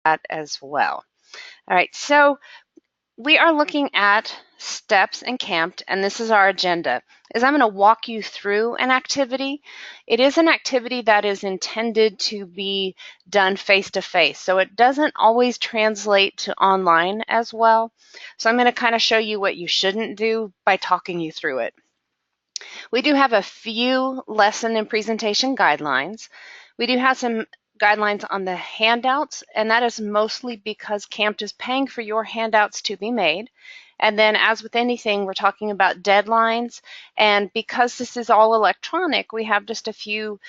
that as well. All right, so we are looking at steps in CAMP, and this is our agenda. I'm going to walk you through an activity. It is an activity that is intended to be done face-to-face, so it doesn't always translate to online as well. So I'm going to kind of show you what you shouldn't do by talking you through it. We do have a few lesson and presentation guidelines. We do have some guidelines on the handouts, and that is mostly because CAMP is paying for your handouts to be made. And then as with anything, we're talking about deadlines, and because this is all electronic, we have just a few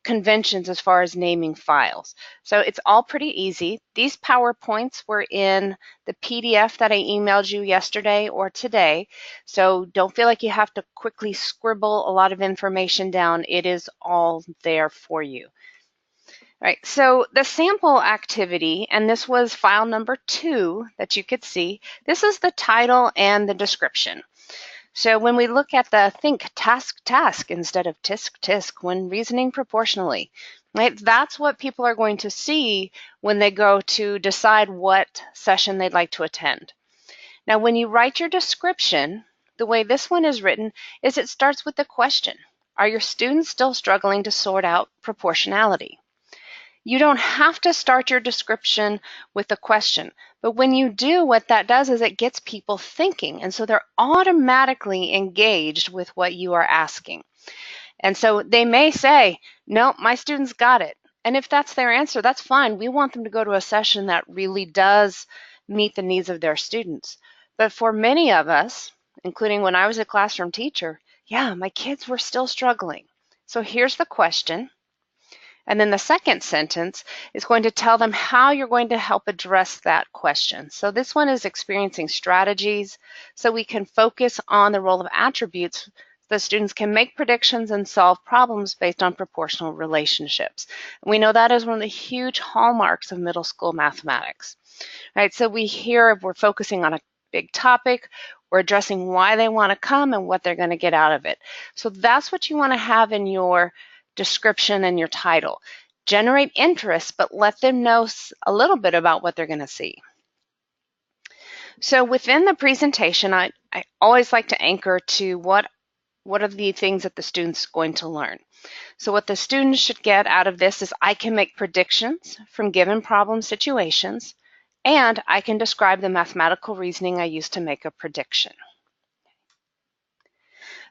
conventions as far as naming files. So it's all pretty easy. These PowerPoints were in the PDF that I emailed you yesterday or today. So don't feel like you have to quickly scribble a lot of information down. It is all there for you. All right, so the sample activity, and this was file number 2 that you could see, this is the title and the description. So when we look at the think task instead of tisk when reasoning proportionally, right? That's what people are going to see when they go to decide what session they'd like to attend. Now, when you write your description, the way this one is written is it starts with the question. Are your students still struggling to sort out proportionality? You don't have to start your description with a question, but when you do, what that does is it gets people thinking, and so they're automatically engaged with what you are asking. And so they may say, no, my students got it. And if that's their answer, that's fine. We want them to go to a session that really does meet the needs of their students. But for many of us, including when I was a classroom teacher, yeah, my kids were still struggling. So here's the question. And then the second sentence is going to tell them how you're going to help address that question. So this one is experiencing strategies, so we can focus on the role of attributes. The students can make predictions and solve problems based on proportional relationships. And we know that is one of the huge hallmarks of middle school mathematics. Right, so we're focusing on a big topic. We're addressing why they want to come and what they're going to get out of it. So that's what you want to have in your description and your title. Generate interest, but let them know a little bit about what they're going to see. So within the presentation, I always like to anchor to what are the things that the student's going to learn. So what the students should get out of this is I can make predictions from given problem situations, and I can describe the mathematical reasoning I use to make a prediction.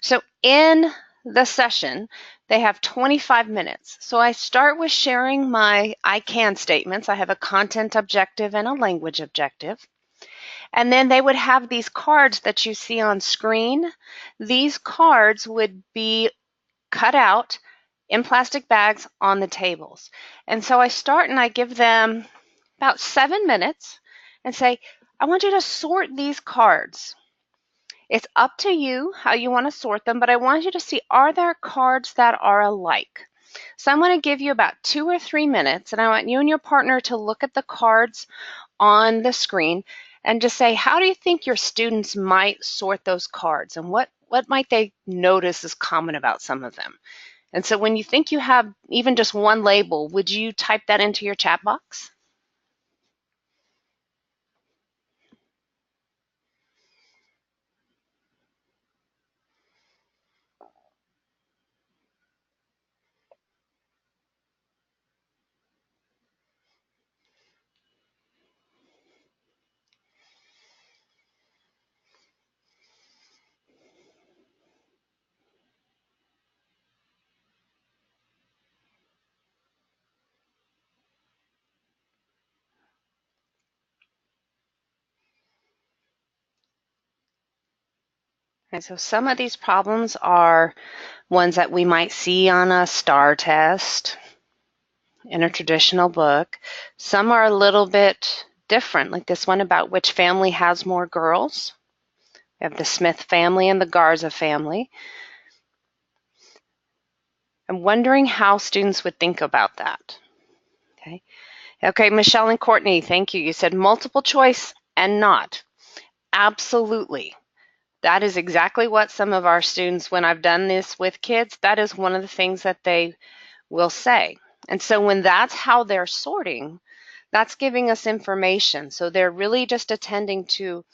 So in the session, they have 25 minutes. So I start with sharing my I can statements. I have a content objective and a language objective. And then they would have these cards that you see on screen. These cards would be cut out in plastic bags on the tables. And so I start and I give them about 7 minutes and say, I want you to sort these cards. It's up to you how you want to sort them, but I want you to see, are there cards that are alike? So I'm going to give you about 2 or 3 minutes, and I want you and your partner to look at the cards on the screen and just say, how do you think your students might sort those cards, and what might they notice is common about some of them? And so when you think you have even just one label, would you type that into your chat box? And so some of these problems are ones that we might see on a STAR test in a traditional book. Some are a little bit different, like this one about which family has more girls. We have the Smith family and the Garza family. I'm wondering how students would think about that. Okay, Michelle and Courtney, thank you. You said multiple choice and not. Absolutely. That is exactly what some of our students, when I've done this with kids, that is one of the things that they will say. And so when that's how they're sorting, That's giving us information. So they're really just attending to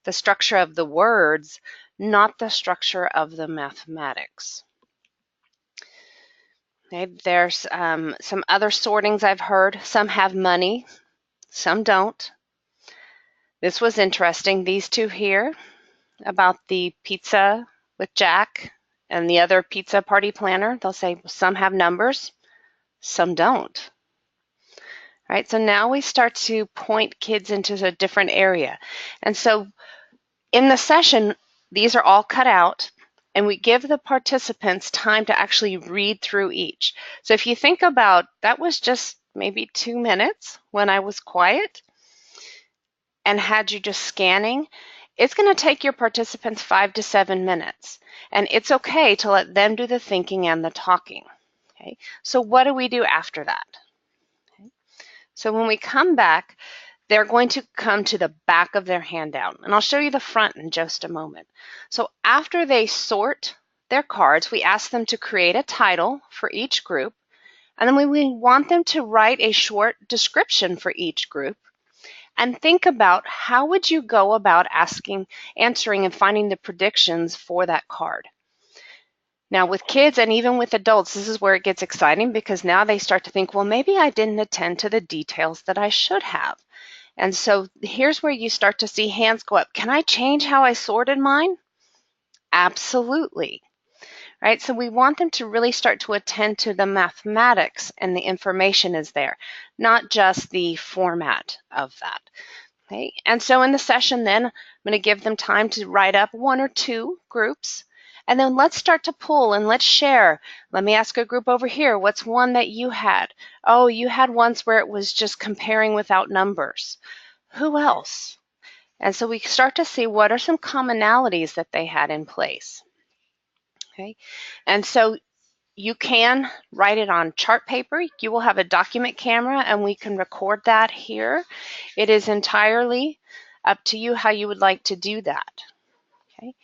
the structure of the words, not the structure of the mathematics. Okay, there's some other sortings I've heard. Some have money, some don't. This was interesting. These two here about the pizza with Jack and the other pizza party planner, they'll say some have numbers, some don't. Right, so now we start to point kids into a different area. And so in the session, these are all cut out, and we give the participants time to actually read through each. So if you think about, that was just maybe 2 minutes when I was quiet and had you just scanning. It's going to take your participants 5 to 7 minutes, and it's okay to let them do the thinking and the talking. Okay, so what do we do after that? Okay. So when we come back, they're going to come to the back of their handout, and I'll show you the front in just a moment. So after they sort their cards, we ask them to create a title for each group, and then we want them to write a short description for each group and think about how would you go about answering and finding the predictions for that card. Now with kids and even with adults, this is where it gets exciting because now they start to think, well, maybe I didn't attend to the details that I should have. And so here's where you start to see hands go up. Can I change how I sorted mine? Absolutely. Right? So we want them to really start to attend to the mathematics and the information is there, not just the format of that. Okay? And so in the session then, I'm going to give them time to write up 1 or 2 groups. And then let's start to pull and let's share. Let me ask a group over here, what's one that you had? Oh, you had ones where it was just comparing without numbers. Who else? And so we start to see what are some commonalities that they had in place. Okay, and so you can write it on chart paper. You will have a document camera and we can record that here. It is entirely up to you how you would like to do that. Okay.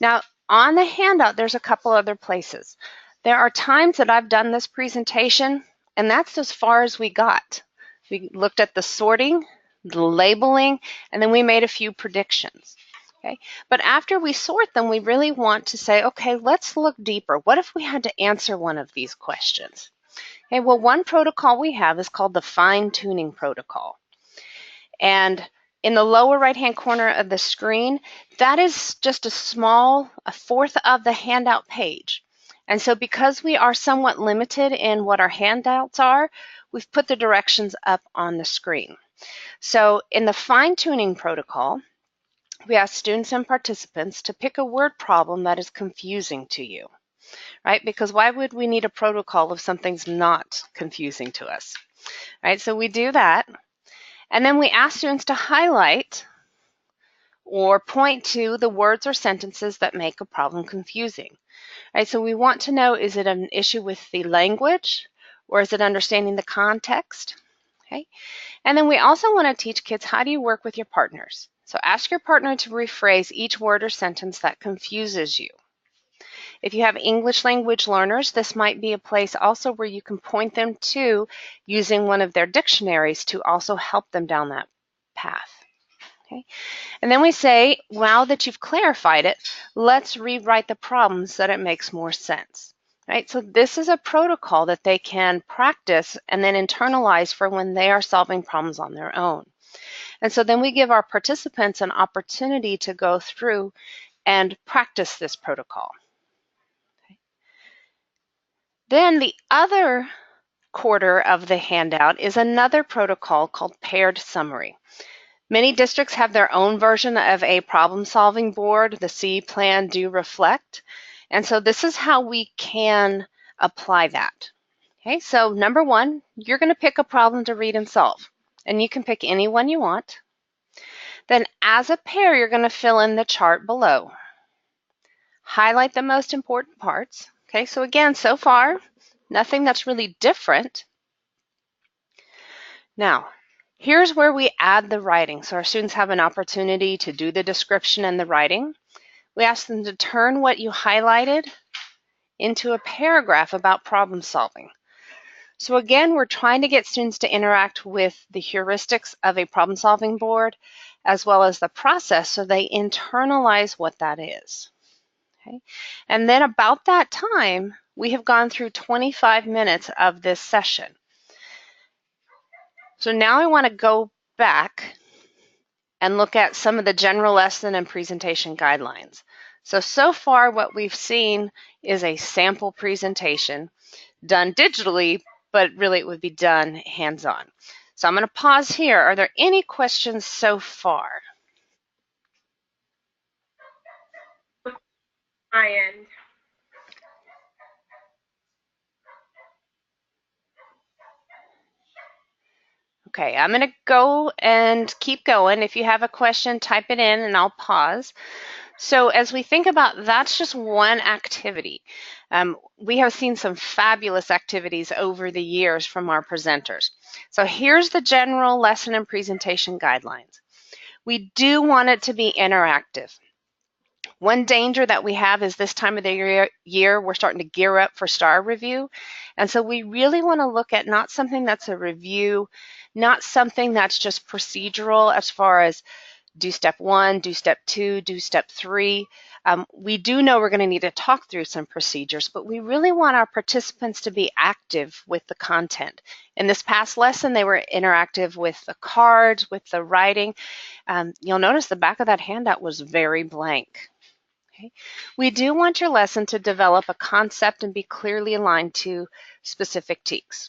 Now on the handout, there's a couple other places. There are times that I've done this presentation and that's as far as we got. We looked at the sorting, the labeling, and then we made a few predictions. Okay, but after we sort them, we really want to say, okay, let's look deeper. What if we had to answer one of these questions? Okay, well, one protocol we have is called the fine-tuning protocol. And in the lower right-hand corner of the screen, that is just a fourth of the handout page. And so because we are somewhat limited in what our handouts are, we've put the directions up on the screen. So in the fine-tuning protocol, we ask students and participants to pick a word problem that is confusing to you, right? Because why would we need a protocol if something's not confusing to us, right? So we do that, and then we ask students to highlight or point to the words or sentences that make a problem confusing, right? So we want to know, is it an issue with the language or is it understanding the context, okay? And then we also want to teach kids, how do you work with your partners? So ask your partner to rephrase each word or sentence that confuses you. If you have English language learners, this might be a place also where you can point them to using one of their dictionaries to also help them down that path. Okay? And then we say, now that you've clarified it, let's rewrite the problem so that it makes more sense. Right? So this is a protocol that they can practice and then internalize for when they are solving problems on their own. And so then we give our participants an opportunity to go through and practice this protocol. Okay. Then the other quarter of the handout is another protocol called paired summary. Many districts have their own version of a problem-solving board, the See, Plan, Do, Reflect. And so this is how we can apply that. Okay, so number 1, you're going to pick a problem to read and solve. And you can pick any one you want. Then as a pair, you're going to fill in the chart below. Highlight the most important parts. Okay, so again, so far, nothing that's really different. Now, here's where we add the writing. So our students have an opportunity to do the description and the writing. We ask them to turn what you highlighted into a paragraph about problem solving. So again, we're trying to get students to interact with the heuristics of a problem-solving board as well as the process so they internalize what that is. Okay? And then about that time, we have gone through 25 minutes of this session. So now I want to go back and look at some of the general lesson and presentation guidelines. So far what we've seen is a sample presentation done digitally, but really it would be done hands-on. So I'm going to pause here. Are there any questions so far? My end. Okay, I'm going to go and keep going. If you have a question, type it in and I'll pause. So as we think about, that's just one activity. We have seen some fabulous activities over the years from our presenters. So here's the general lesson and presentation guidelines. We do want it to be interactive. One danger that we have is this time of the year, we're starting to gear up for STAR review. And so we really want to look at not something that's a review, not something that's just procedural as far as do step 1, do step 2, do step 3. We do know we're going to need to talk through some procedures, but we really want our participants to be active with the content. In this past lesson, they were interactive with the cards, with the writing. You'll notice the back of that handout was very blank. Okay. We do want your lesson to develop a concept and be clearly aligned to specific TEKS.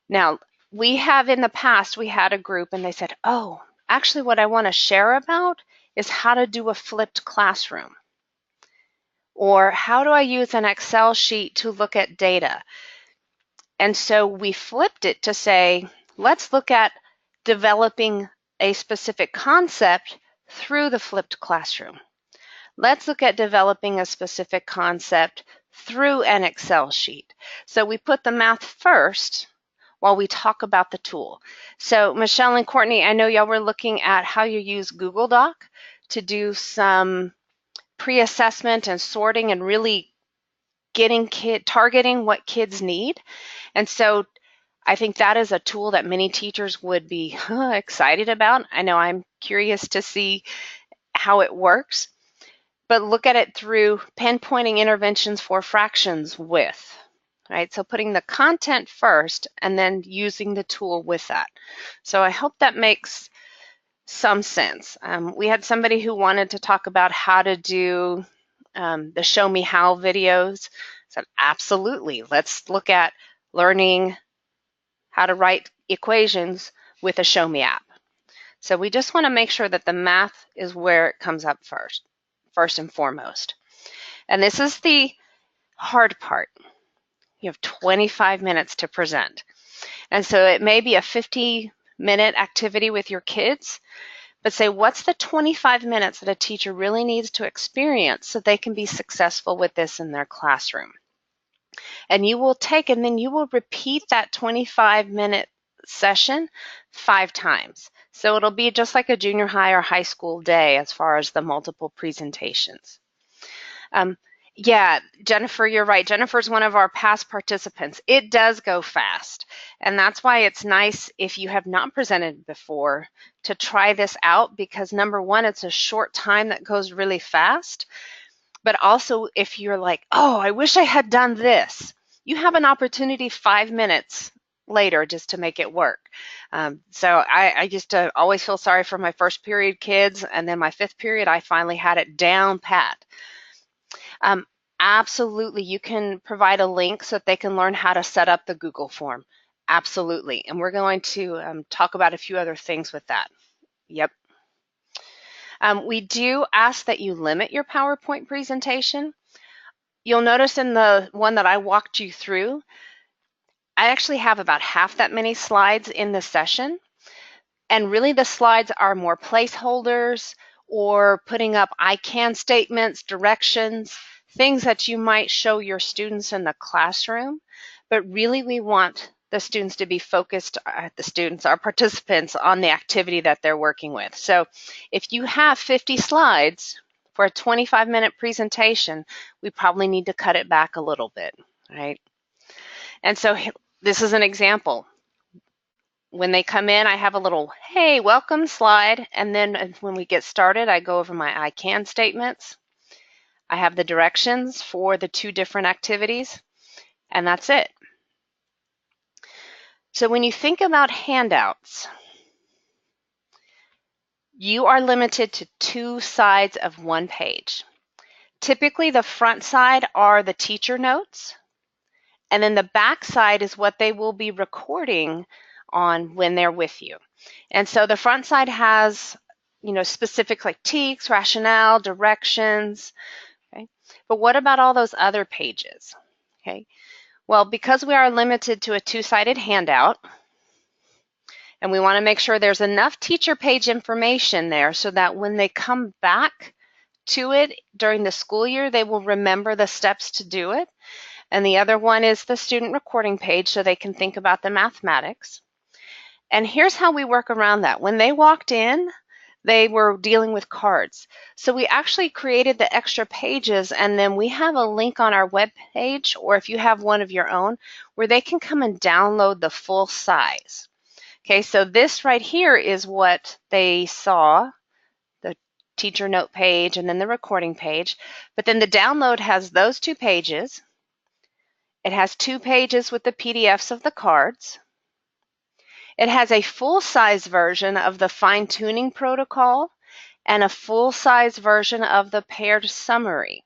Now, we have in the past, we had a group and they said, oh, actually what I want to share about is how to do a flipped classroom. Or how do I use an Excel sheet to look at data? And so we flipped it to say, let's look at developing a specific concept through the flipped classroom. Let's look at developing a specific concept through an Excel sheet. So we put the math first while we talk about the tool. So Michelle and Courtney, I know y'all were looking at how you use Google Doc to do some pre-assessment and sorting and really targeting what kids need. And so I think that is a tool that many teachers would be excited about. I know I'm curious to see how it works. But look at it through pinpointing interventions for fractions with, right? So putting the content first and then using the tool with that. So I hope that makes some sense. We had somebody who wanted to talk about how to do the Show Me How videos. I said, absolutely. Let's look at learning how to write equations with a Show Me app. So we just want to make sure that the math is where it comes up first and foremost. And this is the hard part. You have 25 minutes to present. And so it may be a 50-minute activity with your kids, but say, what's the 25 minutes that a teacher really needs to experience so they can be successful with this in their classroom? And you will take, and then you will repeat that 25-minute session 5 times. So it'll be just like a junior high or high school day as far as the multiple presentations. Yeah, Jennifer, you're right. Jennifer's one of our past participants. It does go fast. And that's why it's nice if you have not presented before to try this out because number one, it's a short time that goes really fast. But also if you're like, oh, I wish I had done this, you have an opportunity 5 minutes later just to make it work. So I just always feel sorry for my first period kids. And then my 5th period, I finally had it down pat. Absolutely, you can provide a link so that they can learn how to set up the Google form. Absolutely, and we're going to talk about a few other things with that. Yep. We do ask that you limit your PowerPoint presentation. You'll notice in the one that I walked you through, I actually have about half that many slides in the session. And really the slides are more placeholders or putting up I can statements, directions, things that you might show your students in the classroom. But really we want the students to be focused, our participants, on the activity that they're working with. So if you have 50 slides for a 25-minute presentation, we probably need to cut it back a little bit, right? And so This is an example. When they come in, I have a little, hey, welcome slide. And then when we get started, I go over my I can statements. I have the directions for the 2 different activities, and that's it. So when you think about handouts, you are limited to 2 sides of 1 page. Typically, the front side are the teacher notes, and then the back side is what they will be recording on when they're with you. And so the front side has, specific like TEKS, rationale, directions, okay? But what about all those other pages, okay? Well, because we are limited to a 2-sided handout, and we want to make sure there's enough teacher page information there so that when they come back to it during the school year, they will remember the steps to do it. And the other one is the student recording page so they can think about the mathematics. And here's how we work around that. When they walked in, they were dealing with cards. So we actually created the extra pages, and then we have a link on our web page, or if you have one of your own, where they can come and download the full size. Okay, so this right here is what they saw, the teacher note page and then the recording page. But then the download has those 2 pages. It has 2 pages with the PDFs of the cards. It has a full-size version of the fine-tuning protocol and a full-size version of the paired summary.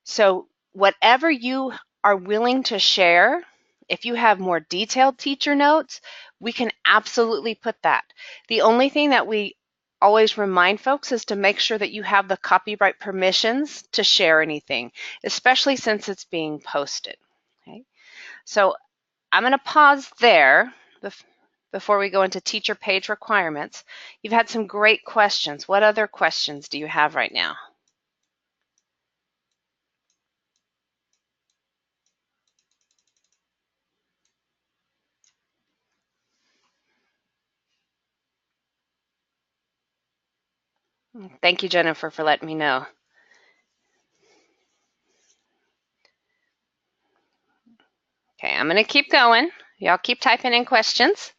So whatever you are willing to share, if you have more detailed teacher notes, we can absolutely put that. The only thing that we always remind folks is to make sure that you have the copyright permissions to share anything, especially since it's being posted. Okay? So I'm going to pause there before we go into teacher page requirements. You've had some great questions. What other questions do you have right now? Thank you, Jennifer, for letting me know. Okay, I'm going to keep going. Y'all keep typing in questions.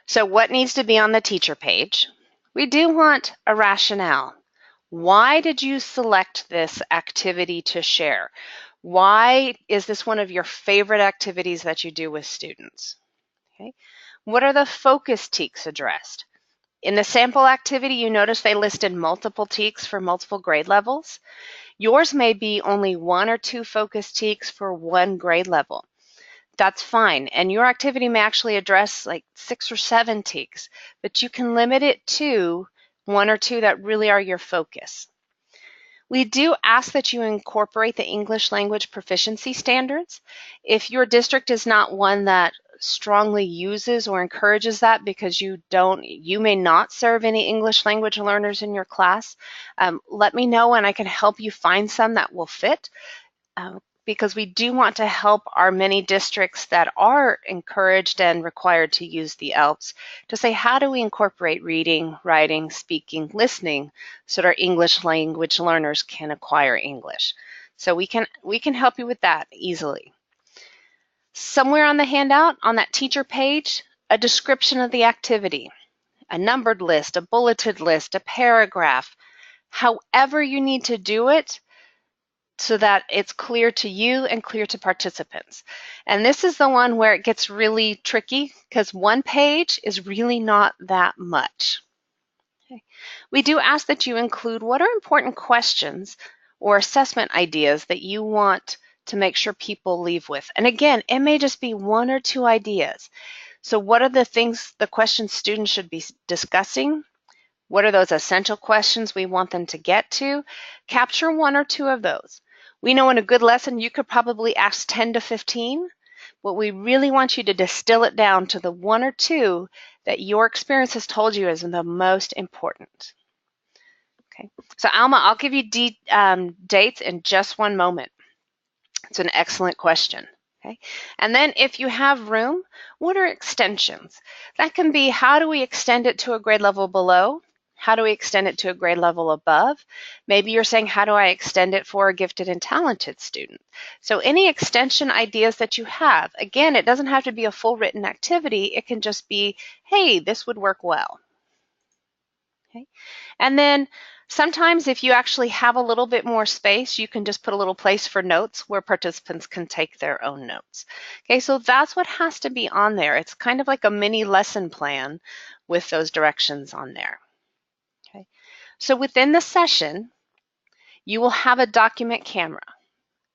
So what needs to be on the teacher page? We do want a rationale. Why did you select this activity to share? Why is this one of your favorite activities that you do with students? Okay. What are the focus TEKS addressed? In the sample activity, you notice they listed multiple TEKS for multiple grade levels. Yours may be only 1 or 2 focus TEKS for 1 grade level. That's fine. And your activity may actually address like 6 or 7 TEKS, but you can limit it to 1 or 2 that really are your focus. We do ask that you incorporate the English language proficiency standards. If your district is not one that strongly uses or encourages that because you may not serve any English language learners in your class, let me know and I can help you find some that will fit. Because we do want to help our many districts that are encouraged and required to use the ELPs to say, how do we incorporate reading, writing, speaking, listening so that our English language learners can acquire English? So we can help you with that easily. Somewhere on the handout, on that teacher page, a description of the activity, a numbered list, a bulleted list, a paragraph, however you need to do it, so that it's clear to you and clear to participants. And this is the one where it gets really tricky because 1 page is really not that much. Okay. We do ask that you include what are important questions or assessment ideas that you want to make sure people leave with. And again, it may just be 1 or 2 ideas. So what are the questions students should be discussing? What are those essential questions we want them to get to? Capture 1 or 2 of those. We know in a good lesson you could probably ask 10 to 15, but we really want you to distill it down to the 1 or 2 that your experience has told you is the most important. Okay, so Alma, I'll give you dates in just one moment. It's an excellent question. Okay, and then if you have room, what are extensions? That can be, how do we extend it to a grade level below? How do we extend it to a grade level above? Maybe you're saying, how do I extend it for a gifted and talented student? So any extension ideas that you have, again, it doesn't have to be a full written activity. It can just be, hey, this would work well. Okay. And then sometimes if you actually have a little bit more space, you can just put a little place for notes where participants can take their own notes. Okay, so that's what has to be on there. It's kind of like a mini lesson plan with those directions on there. Okay. So within the session, you will have a document camera.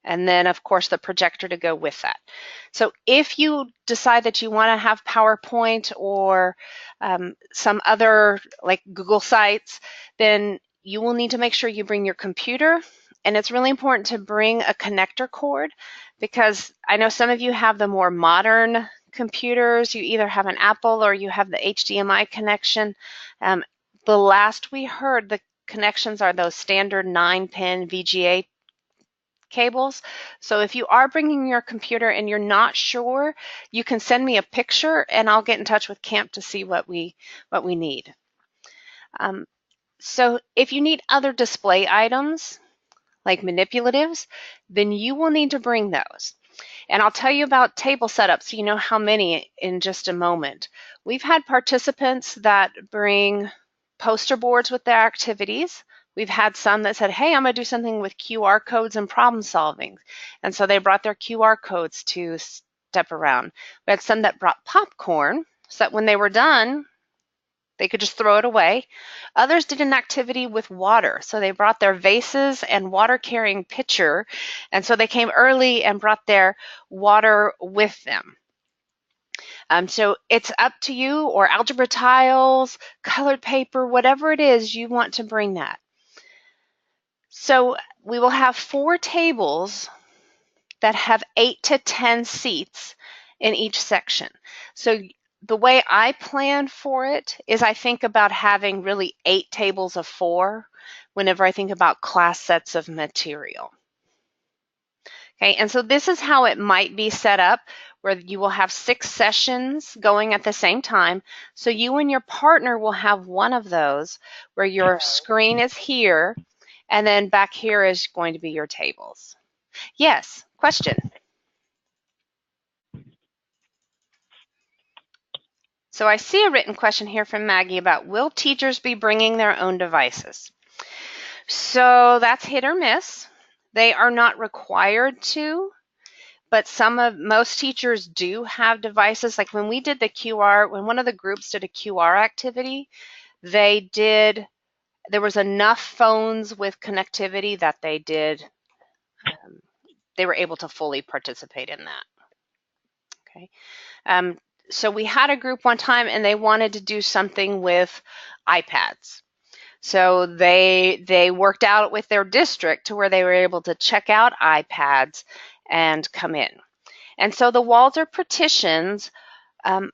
And then, of course, the projector to go with that. So if you decide that you want to have PowerPoint or some other like Google Sites, then you will need to make sure you bring your computer. And it's really important to bring a connector cord, because I know some of you have the more modern computers. You either have an Apple or you have the HDMI connection. The last we heard, the connections are those standard 9-pin VGA cables. So if you are bringing your computer and you're not sure, you can send me a picture and I'll get in touch with camp to see what we need. So if you need other display items like manipulatives, then you will need to bring those. And I'll tell you about table setup so you know how many in just a moment. We've had participants that bring poster boards with their activities. We've had some that said, hey, I'm going to do something with QR codes and problem solving. And so they brought their QR codes to step around. We had some that brought popcorn so that when they were done, they could just throw it away. Others did an activity with water. So they brought their vases and water carrying pitcher. And so they came early and brought their water with them. So it's up to you, or algebra tiles, colored paper, whatever it is, you want to bring that. So we will have 4 tables that have 8 to 10 seats in each section. So the way I plan for it is I think about having really 8 tables of 4 whenever I think about class sets of material. Okay, and so this is how it might be set up, where you will have 6 sessions going at the same time. So you and your partner will have one of those where your screen is here, and then back here is going to be your tables. Yes, question. So I see a written question here from Maggie about, will teachers be bringing their own devices? So that's hit or miss. They are not required to, but most teachers do have devices. Like when we did the QR, when one of the groups did a QR activity, there was enough phones with connectivity that they were able to fully participate in that. Okay. So we had a group one time and they wanted to do something with iPads. So they worked out with their district to where they were able to check out iPads and come in. And so the walls are partitions. Can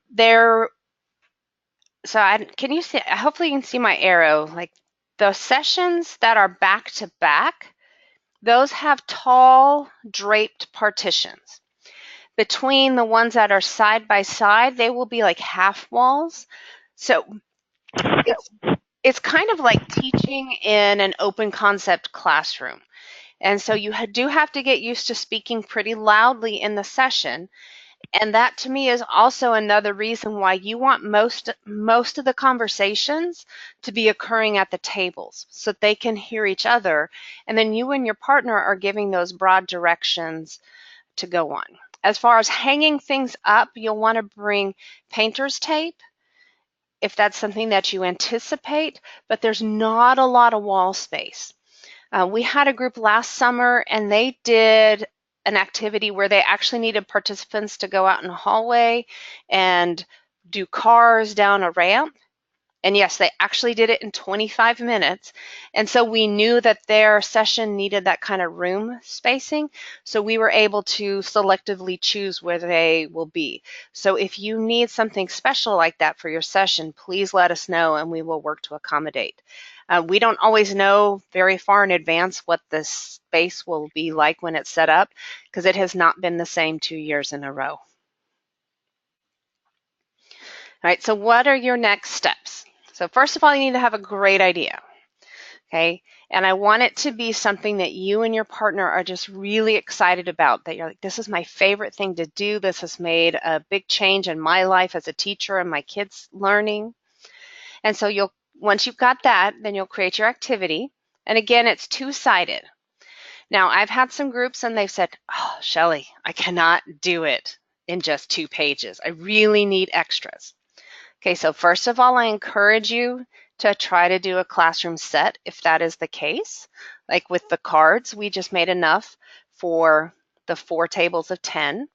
you see, hopefully you can see my arrow, like the sessions that are back to back, those have tall draped partitions. Between the ones that are side by side, they will be like half walls. So it's kind of like teaching in an open concept classroom. And so you do have to get used to speaking pretty loudly in the session. And that to me is also another reason why you want most of the conversations to be occurring at the tables so that they can hear each other. And then you and your partner are giving those broad directions to go on. As far as hanging things up, you'll want to bring painter's tape if that's something that you anticipate, but there's not a lot of wall space. We had a group last summer and they did an activity where they actually needed participants to go out in the hallway and do cars down a ramp. And yes, they actually did it in 25 minutes. And so we knew that their session needed that kind of room spacing. So we were able to selectively choose where they will be. So if you need something special like that for your session, please let us know and we will work to accommodate. We don't always know very far in advance what the space will be like when it's set up, because it has not been the same 2 years in a row. All right, so what are your next steps? So first of all, you need to have a great idea. Okay. And I want it to be something that you and your partner are just really excited about, that you're like, this is my favorite thing to do. This has made a big change in my life as a teacher and my kids' learning. And so once you've got that, then you'll create your activity. And again, it's two-sided. Now, I've had some groups and they've said, oh, Shelley, I cannot do it in just 2 pages. I really need extras. Okay, so first of all, I encourage you to try to do a classroom set if that is the case. Like with the cards, we just made enough for the 4 tables of 10.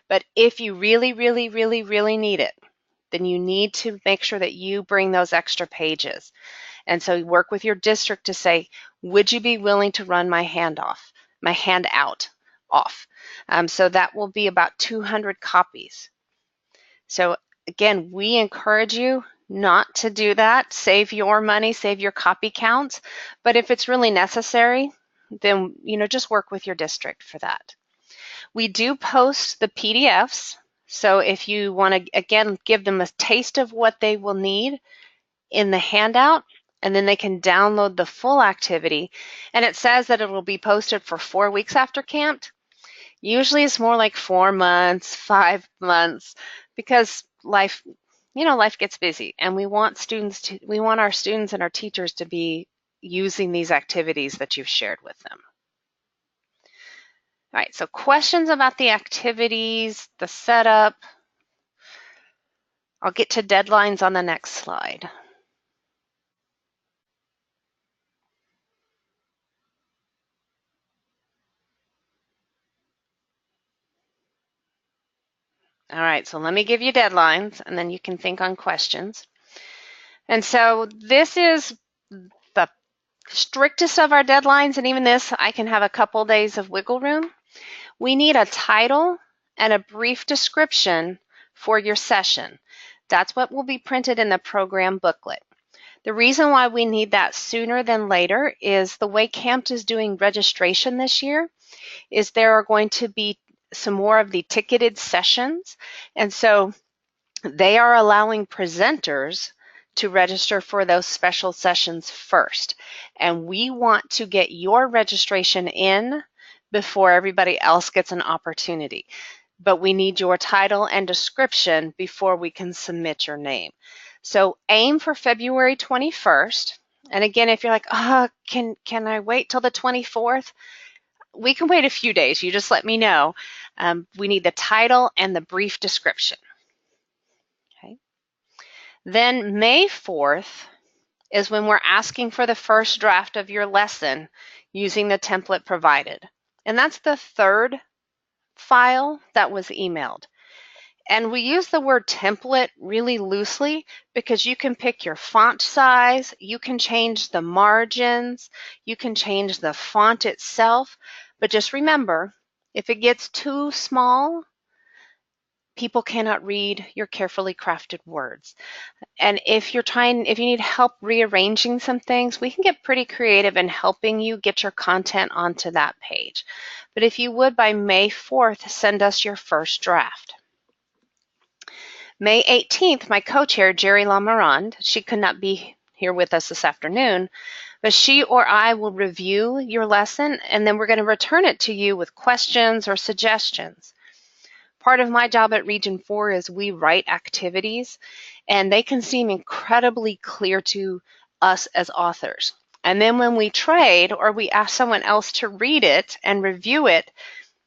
But if you really, really, really, really need it, then you need to make sure that you bring those extra pages. And so you work with your district to say, would you be willing to run my handout off? So that will be about 200 copies. So again, we encourage you not to do that. Save your money, save your copy counts. But if it's really necessary, then just work with your district for that. We do post the PDFs. So if you want to, again, give them a taste of what they will need in the handout, and then they can download the full activity. And it says that it will be posted for 4 weeks after camp. Usually it's more like 4 months, 5 months, because life gets busy, and we want our students and our teachers to be using these activities that you've shared with them. All right, so questions about the activities, the setup. I'll get to deadlines on the next slide. All right, so let me give you deadlines, and then you can think on questions. And so this is the strictest of our deadlines, and even this, I can have a couple days of wiggle room. We need a title and a brief description for your session. That's what will be printed in the program booklet. The reason why we need that sooner than later is the way CAMP is doing registration this year is there are going to be some more of the ticketed sessions. And so they are allowing presenters to register for those special sessions first. And we want to get your registration in before everybody else gets an opportunity. But we need your title and description before we can submit your name. So aim for February 21st. And again, if you're like, can I wait till the 24th? We can wait a few days. You just let me know. We need the title and the brief description. Okay. Then May 4th is when we're asking for the first draft of your lesson using the template provided. And that's the 3rd file that was emailed. And we use the word template really loosely because you can pick your font size, you can change the margins, you can change the font itself. But just remember, if it gets too small, people cannot read your carefully crafted words. And if you need help rearranging some things, we can get pretty creative in helping you get your content onto that page. But if you would, by May 4th, send us your first draft. May 18th, my co-chair, Jerry Lamarand, she could not be here with us this afternoon, but she or I will review your lesson, and then we're going to return it to you with questions or suggestions. Part of my job at Region 4 is we write activities, and they can seem incredibly clear to us as authors. And then when we trade or we ask someone else to read it and review it,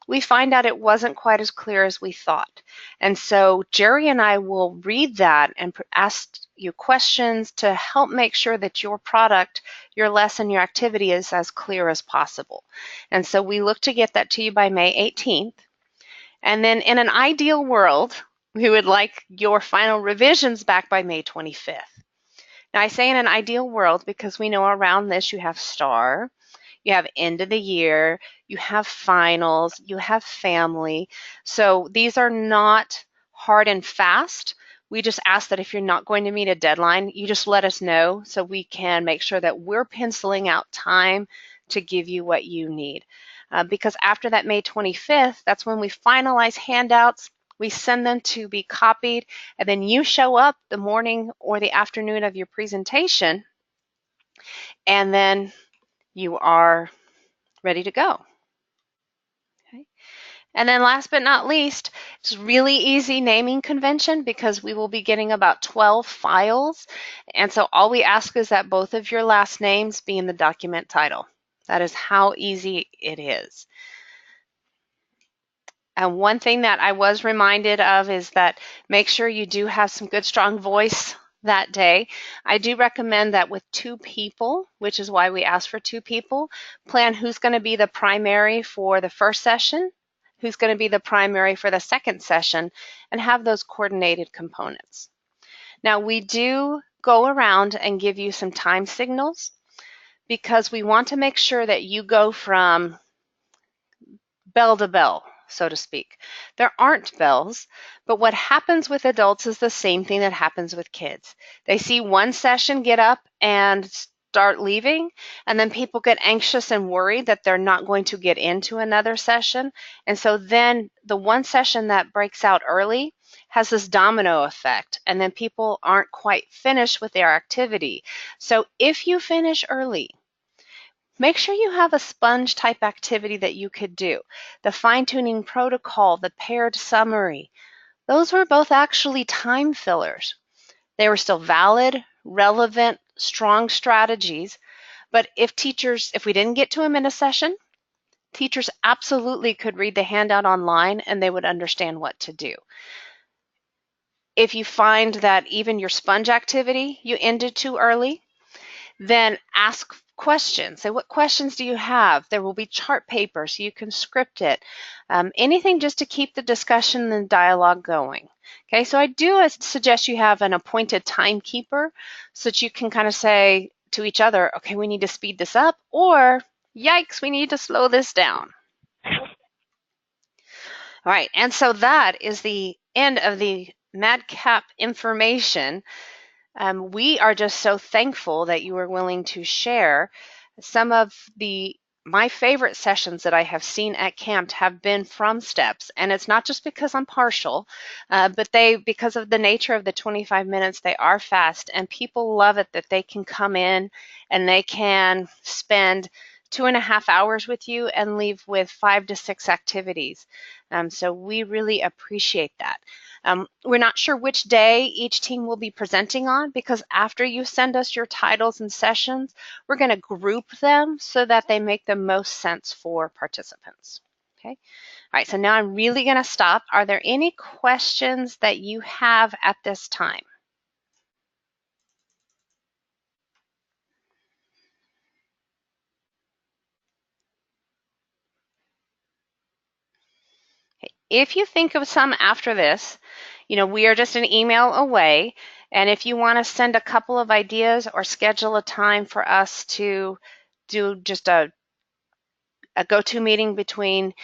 we find out it wasn't quite as clear as we thought. And so Jerry and I will read that and ask you questions to help make sure that your product, your lesson, your activity is as clear as possible. And so we look to get that to you by May 18th. And then in an ideal world, we would like your final revisions back by May 25th. Now I say in an ideal world because we know around this you have STAR, you have end of the year, you have finals, you have family. So these are not hard and fast. We just ask that if you're not going to meet a deadline, you just let us know so we can make sure that we're penciling out time to give you what you need. Because after that May 25th, that's when we finalize handouts, We send them to be copied, and then you show up the morning or the afternoon of your presentation, and then you are ready to go. Okay. And then last but not least, it's really easy naming convention because we will be getting about 12 files. And so all we ask is that both of your last names be in the document title. That is how easy it is. And one thing that I was reminded of is that make sure you do have some good, strong voice that day. I do recommend that with 2 people, which is why we ask for 2 people, plan who's going to be the primary for the first session, who's going to be the primary for the second session, and have those coordinated components. Now, we do go around and give you some time signals because we want to make sure that you go from bell to bell, so to speak. There aren't bells, but what happens with adults is the same thing that happens with kids. They see one session, get up and start leaving, and then people get anxious and worried that they're not going to get into another session. And so then the one session that breaks out early has this domino effect, and then people aren't quite finished with their activity. So if you finish early, make sure you have a sponge type activity that you could do. The fine-tuning protocol, the paired summary, those were both actually time fillers. They were still valid, relevant, strong strategies, but if we didn't get to them in a session, teachers absolutely could read the handout online and they would understand what to do. If you find that even your sponge activity you ended too early, then ask questions. Say, what questions do you have? There will be chart paper so you can script it. Anything just to keep the discussion and dialogue going. Okay, so I do suggest you have an appointed timekeeper so that you can kind of say to each other, okay, we need to speed this up, or yikes, we need to slow this down. All right, and so that is the end of the Madcap information. We are just so thankful that you were willing to share. Some of my favorite sessions that I have seen at camp have been from STEPS, and it's not just because I'm partial, but because of the nature of the 25 minutes, they are fast, and people love it that they can come in and they can spend 2.5 hours with you and leave with 5 to 6 activities. So we really appreciate that. We're not sure which day each team will be presenting on because after you send us your titles and sessions, we're going to group them so that they make the most sense for participants. Okay. All right, so now I'm really going to stop. Are there any questions that you have at this time? Okay. If you think of some after this, we are just an email away. And if you want to send a couple of ideas or schedule a time for us to do just a go-to meeting between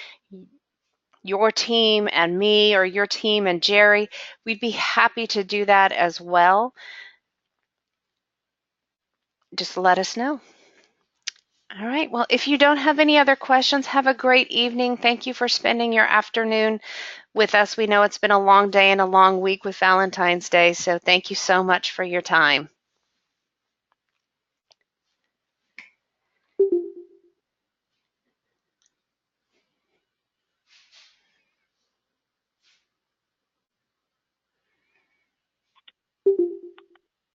your team and me or your team and Jerry, we'd be happy to do that as well. Just let us know. All right, well, if you don't have any other questions, have a great evening. Thank you for spending your afternoon with us. We know it's been a long day and a long week with Valentine's Day, so thank you so much for your time.